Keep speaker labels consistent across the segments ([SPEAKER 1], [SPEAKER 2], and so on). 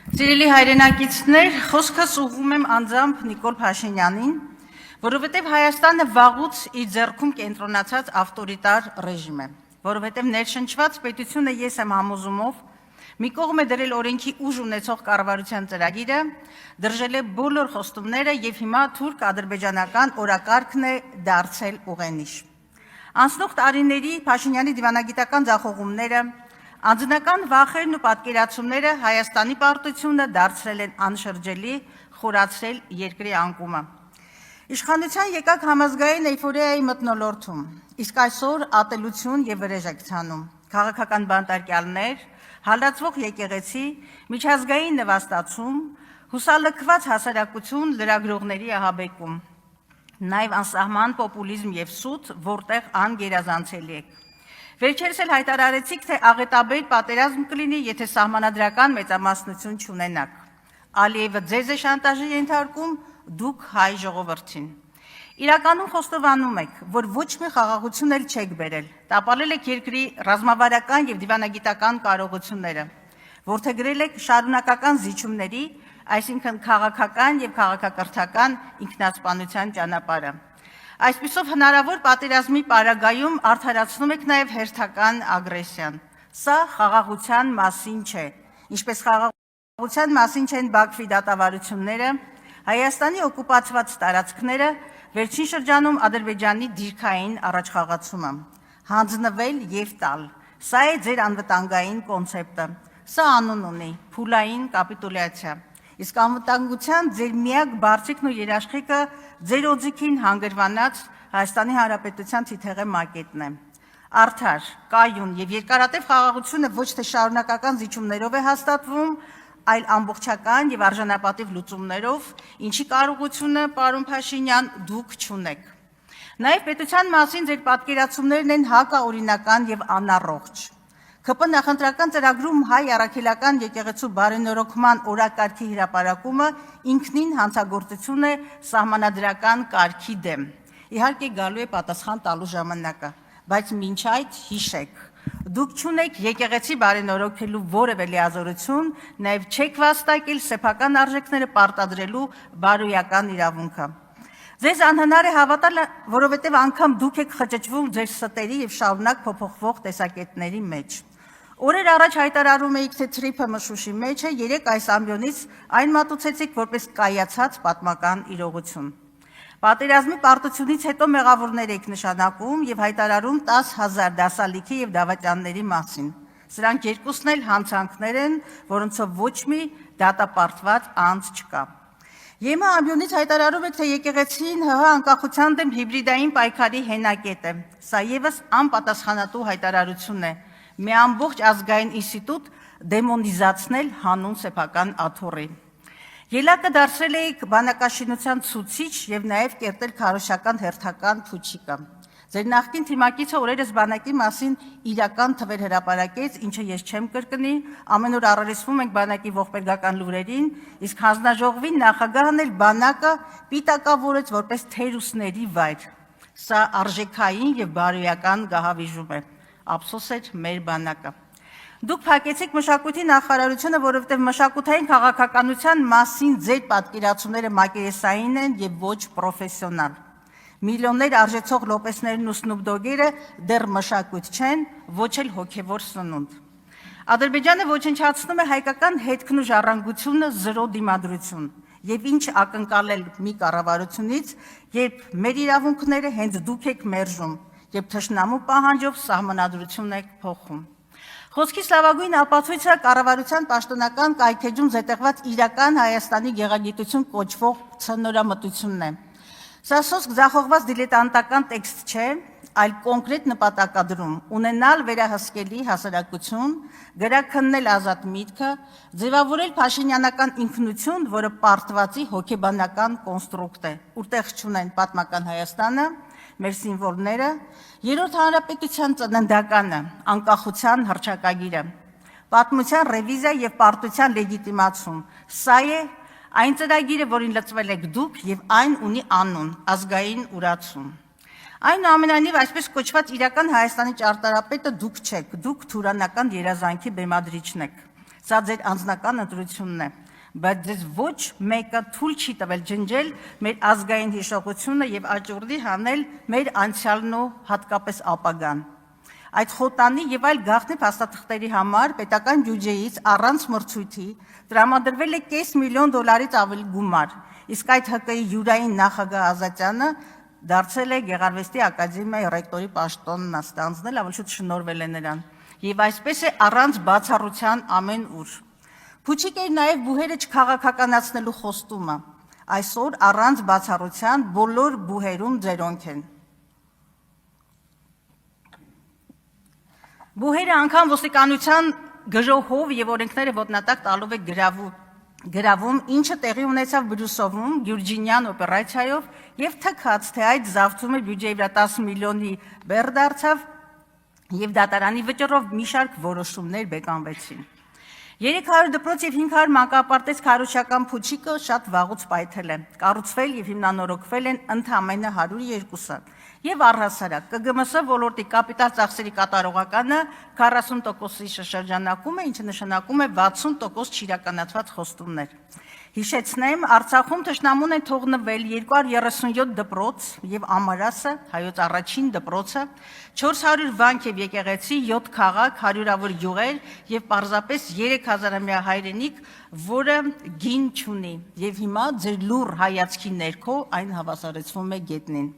[SPEAKER 1] Սիրելի հայրենակիցներ, խոսքս ուղղում եմ անձամբ Նիկոլ Փաշինյանին, որովհետև Հայաստանը վաղուց իր ձեռքում կենտրոնացած ավտորիտար ռեժիմ է, որովհետև ներշնչված պետությունը ես եմ համոզումով մի կողմ է դրել օրենքի ուժ ունեցող կառավարության ծրագիրը, դրժել է բոլոր խոստումները եւ հիմա թուրք-ադրբեջանական օրակարգն է դարձել ուղենիշ։ Անցնող տարիների Փաշինյանի դիվանագիտական ձախողումները, անձնական վախերն ու պատկերացումները Հայաստանի պարտությունը դարձրել են անշրջելի, խորացրել երկրի անկումը։ Իշխանության եկակ համազգային էյֆորիայի մթնոլորտում, իսկ այսօր ատելություն եւ վրեժակցանում, քաղաքական բանտարկյալներ, հալածվող եկեղեցի, միջազգային նվաստացում, հուսալքված հասարակություն, լրագրողների ահաբեկում, նաեւ անսահման պոպուլիզմ եւ սուտ, որտեղ անգերազանցելի է։ Վերջերս էլ հայտարարեցիք, թե աղետաբեր պատերազմ կլինի, եթե սահմանադրական մեծամասնություն չունենաք։ Ալիևը ձեզ է շանտաժի ենթարկում, դուք հայ ժողովրդին։ Իրականում խոստովանում եք, որ ոչ մի խաղաղություն էլ չեք բերել, տապալել եք երկրի ռազմավարական եւ դիվանագիտական կարողությունները, որդեգրել եք շարունակական զիջումների, այսինքն քաղաքական եւ քաղաքակրթական ինքնասպանության ճանապարհը։ Այսպիսով հնարավոր պատերազմի պարագայում արդարացնում եք նաև հերթական ագրեսիան։ Սա խաղաղության մասին չէ, ինչպես խաղաղության մասին չեն Բաքվի դատավարությունները, Հայաստանի օկուպացված տարածքները, վերջին շրջանում Ադրբեջանի դիրքային առաջխաղացումը։ Հանձնվել եւ տալ։ Սա է ձեր անվտանգային կոնցեպտը։ Սա անուն ունի՝ փուլային կապիտուլյացիա։ Իսկ անվտանգության ձեր միակ բարձիկն ու երաշխիքը ձեր օձիքին հանգրվանած Հայաստանի Հանրապետության թիթեղե մակետն է։ Արդար, կայուն եւ երկարատև խաղաղությունը ոչ թե շարունակական զիջումներով է հաստատվում, այլ ամբողջական եւ արժանապատիվ լուծումներով, ինչի կարողությունը, պարոն Փաշինյան, դուք չունեք։ Նաեւ պետության մասին ձեր պատկերացումներն են հակաօրինական եւ անառողջ։ ԿՊ նախընտրական ծրագրում հայ առաքելական եկեղեցու բարենորոգման օրակարգի հրապարակումը ինքնին հանցագործություն է սահմանադրական կարգի դեմ։ Իհարկե գալու է պատասխան տալու ժամանակը, բայց մինչ այդ հիշեք, դուք չունեք եկեղեցի բարենորոգելու որևէ լիազորություն, նաև չեք վաստակել սեփական արժեքները պարտադրելու բարոյական իրավունքը։ Ձեզ անհնար է հավատալ, որովհետև անգամ դուք եք խճճվում ձեր ստերի եւ շարունակ փոփոխվող տեսակետների մեջ։ Օրեր առաջ հայտարարում էիք, թե թրիփը մշուշի մեջ է, երեք այս ամբիոնից այն մատուցեցիք որպես կայացած պատմական իրողություն։ Պատերազմի պարտությունից հետո մեղավորներ եք նշանակում եւ հայտարարում 10,000 դասալիքի եւ դավաճանների մասին։ Սրանք երկուսն էլ հանցանքներ են, որոնցով ոչ մի դատապարտված անձ չկա։ ԵՄ ամբիոնից հայտարարում եք, թե եկեղեցին ՀՀ անկախության դեմ հիբրիդային պայքարի հենակետ է։ Սա եւս անպատասխանատու հայտարարություն է։ Մի ամբողջ ազգային ինստիտուտ դեմոնիզացնել հանուն սեփական աթոռի։ Ելակը դարձրել էիք բանակաշինության ցուցիչ եւ նաեւ կերտել քարոշական հերթական փուչիկը։ Ձեր նախկին թիմակիցը օրերս բանակի մասին իրական թվեր հրապարակեց, ինչը ես չեմ կրկնի, ամեն օր առերեսվում ենք բանակի ողբերգական լուրերին, իսկ հանձնաժողովի նախագահն էլ բանակը պիտակավորեց որպես թերուսների վայր։ Սա արժեքային եւ բարոյական գահավիժում է։ Ափսոս էր մեր բանակը։ Դուք փակեցիք մշակույթի նախարարությունը, որովհետև մշակութային քաղաքականության մասին ձեր պատկերացումները մակերեսային են եւ ոչ պրոֆեսիոնալ։ Միլիոններ արժեցող լոպեսներն ու Սնուպդոգերը դեռ մշակույթ չեն, ոչ էլ հոգևոր սնունդ։ Ադրբեջանը ոչնչացնում է հայկական հետքն ու ժառանգությունը զրո դիմադրություն։ Եվ ինչ ակնկալել մի կառավարությունից, երբ մեր իրավունքները հենց դուք եք մերժում, երբ թշնամու պահանջով սահմանադրություն եք փոխում։ Խոսքիս լավագույն ապացույցը կառավարության պաշտոնական կայքեջում զետեղված իրական Հայաստանի գեղագիտություն կոչվող ցնորամտությունն է։ Սա սոսկ ձախողված դիլետանտական տեքստ չէ, այլ կոնկրետ նպատակադրում ունենալ վերահսկելի հասարակություն, գրաքննել ազատ միտքը, ձևավորել փաշինյանական ինքնություն, որը պարտվածի հոգեբանական կոնստրուկտ է, որտեղ չունեն պատմական Հայաստանը, մեր սիմվոլները, Երրորդ հանրապետության ծննդականը, անկախության հռչակագիրը, պատմության ռևիզիա եւ պարտության լեգիտիմացում։ Սա է այն ծրագիրը, որին լծվել եք դուք եւ այն ունի անուն՝ ազգային ուրացում։ Այնուամենայնիվ, այսպես կոչված իրական Հայաստանի ճարտարապետը դուք չեք, դուք թուրանական երազանքի բեմադրիչն եք։ Սա ձեր անձնական ընտրությունն է, բայց ձեզ ոչ մեկը թույլ չի տվել ջնջել մեր ազգային հիշողությունը եւ աճուրդի հանել մեր անցյալն ու հատկապես ապագան։ Այդ խոտանի եւ այլ գաղտնի փաստաթղթերի համար պետական բյուջեից առանց մրցույթի տրամադրվել է $500,000-ից ավելի գումար, իսկ այդ ՀԿ-ի յուրային նախագահ Ազատյանը դարձել է Գեղարվեստի ակադեմիայի ռեկտորի պաշտոնն ստանձնել, ավելի շուտ շնորհվել է նրան, եւ այսպես է առանց բացառության ամեն ուր։ Փուչիկ էր նաեւ բուհերը չքաղաքականացնելու խոստումը, այսօր առանց բացառության բոլոր բուհերում ձերոնք են։ Բուհերը անգամ ոստիկանության գժոհով եւ օրենքները ոտնատակ տալով է գրավում, ինչը տեղի ունեցավ Բրյուսովում Գյուրջինյան օպերացիայով եւ թքած, թե այդ զավթումը բյուջեի վրա 10 միլիոնի բեռ դարձավ եւ դատարանի վճռով մի շարք որոշումներ բեկանվեցին։ 300 դպրոց եւ 500 մանկապարտեզ քարոզչական փուչիկը շատ վաղուց պայթել է, կառուցվել եւ հիմնանորոգվել են ընդամենը 102-ը։ Եվ առհասարակ ԿԳՄՍ ոլորտի կապիտալ ծախսերի կատարողականը 40%-ի շրջանակում է, ինչը նշանակում է 60% չիրականացված խոստումներ։ Հիշեցնեմ, Արցախում թշնամուն են թողնվել 237 դպրոց եւ Ամարասը, հայոց առաջին դպրոցը, 400 վանք եւ եկեղեցի, 7 քաղաք, հարյուրավոր գյուղեր եւ պարզապես 3000-ամյա հայրենիք, որը գին չունի եւ հիմա ձեր լուր հայացքի ներքո այն հավասարեցվում է գետնին։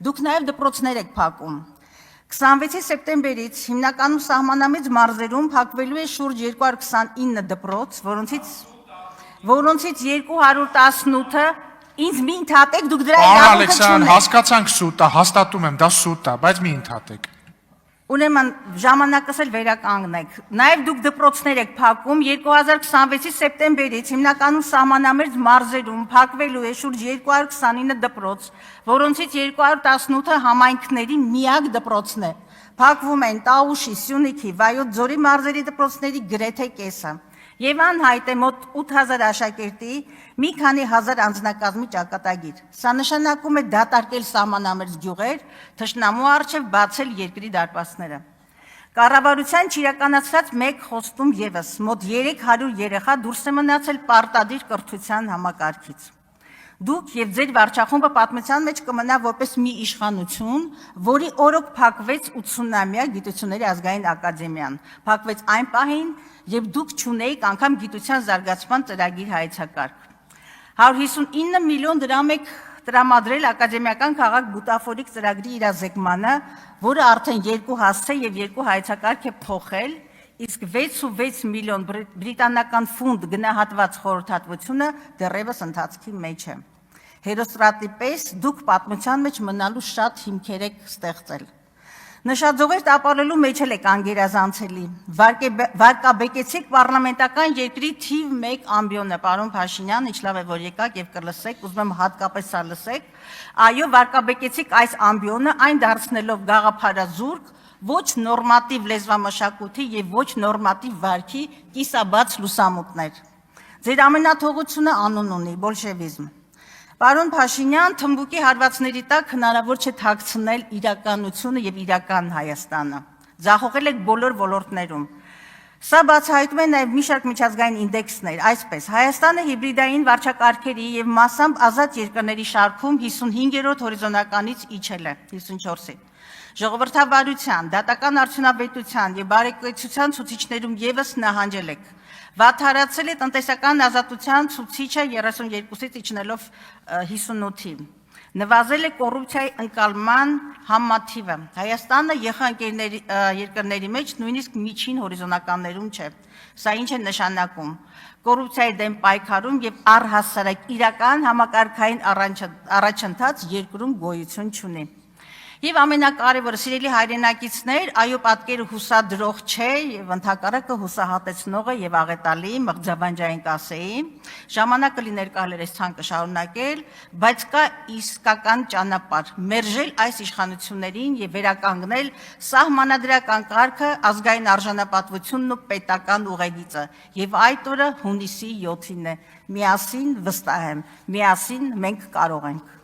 [SPEAKER 1] Դուք նաև դպրոցներ եք փակում։ 26 սեպտեմբերից հիմնականում սահմանամիջ մարզերում փակվելու է շուրջ 229 դպրոց, որոնցից 218-ը ինձ մի ընդհատեք, դուք դրա իրավունքը չունեք։
[SPEAKER 2] Հասկացանք սուտ է, հաստատում եմ, դա սուտ է, բայց մի ընդհատեք։
[SPEAKER 1] Ուրեմն ժամանակս էլ վերականգնեք։ Նաև դուք դպրոցներ եք փակում 2026-ի սեպտեմբերից հիմնականում սահմանամերձ մարզերում փակվելու է շուրջ 229 դպրոց, որոնցից 218-ը համայնքների միակ դպրոցն է։ Փակվում են Տաուշի, Սյունիքի, Վայոց ձորի մարզերի դպրոցների գրեթե կեսը։ Եվ անհայտ է մոտ 8000 աշակերտի մի քանի հազար անձնակազմի ճակատագիր։ Սա նշանակում է դատարկել սահմանամերձ գյուղեր, թշնամու առջև բացել երկրի դարպասները։ Կառավարության չիրականացված մեկ խոստում եւս մոտ 300 երեխա դուրս է մնացել պարտադիր կրթության համակարգից։ Դուք եւ ձեր վարչախումբը պատմության մեջ կմնա որպես մի իշխանություն, որի օրոք փակվեց 80-ամյա Գիտությունների ազգային ակադեմիան, փակվեց այն պահին, երբ դուք չունեիք անգամ գիտության զարգացման ծրագիր հայեցակարգ։ 159 միլիոն դրամ եք տրամադրել ակադեմիական քաղաք բուտաֆորիկ ծրագրի իրազեկմանը, որը արդեն 2 հասցե եւ 2 հայեցակարգ է փոխել, իսկ 6.6 միլիոն բրիտանական ֆունտ գնահատված խորհրդատվությունը դեռևս ընթացքի մեջ է։ Հերոստրատի պես դուք պատմության մեջ մնալու շատ հիմքեր եք ստեղծել։ Նշաձողեր տապալելու մեջ էլ եք անգերազանցելի։ Վարկաբեկեցիք պարլամենտական երկրի թիվ 1 ամբիոնը, պարոն Փաշինյան, ինչ լավ է, որ եկաք եւ կլսեք, ուզում եմ հատկապես սա լսեք։ Այո, վարկաբեկեցիք այս ամբիոնը, այն դարձնելով գաղափարազուրկ, ոչ նորմատիվ լեզվամշակույթի եւ ոչ նորմատիվ վարքի կիսաբաց լուսամուտներ։ Ձեր ամենաթողությունը անուն ունի՝ բոլշևիզմ։ Պարոն Փաշինյան, թմբուկի հարվածների տակ հնարավոր չէ թաքցնել իրականությունը եւ իրական Հայաստանը։ Ձախողել եք բոլոր ոլորտներում։ Սա բացահայտում է նաեւ մի շարք միջազգային ինդեքսներ, այսպես Հայաստանը հիբրիդային վարչակարգերի եւ մասամբ ազատ երկրների շարքում 55-րդ հորիզոնականից իջել է 54-ի։ Ժողովրդավարության, դատական արդյունավետության եւ բարեկեցության ցուցիչներում եւս նահանջել եք։ Վատթարացել է տնտեսական ազատության ցուցիչը 32-ից իջնելով 58-ի։ Նվազել է կոռուպցիայի ընկալման համատիվը։ Հայաստանը ԵԽ երկրների մեջ նույնիսկ միջին հորիզոնականներում չէ։ Սա ինչ է նշանակում։ Կոռուպցիայի դեմ պայքարում եւ առհասարակ իրական համակարգային առաջընթաց երկրում գոյություն չունի։ Եվ ամենակարևորը, սիրելի հայրենակիցներ, այո, պատկերը հուսադրող չէ եւ ընդհակառակը հուսահատեցնող է եւ աղետալի, մղձավանջային կասեի, ժամանակը լիներ կարելի այս ցանկը շարունակել, բայց կա իսկական ճանապարհ՝ մերժել այս իշխանություններին եւ վերականգնել սահմանադրական կարգը, ազգային արժանապատվությունն ու պետական ուղեգիծը, եւ այդ օրը հունիսի 7-ին է։ Միասին վստահ եմ, միասին մենք կարող ենք։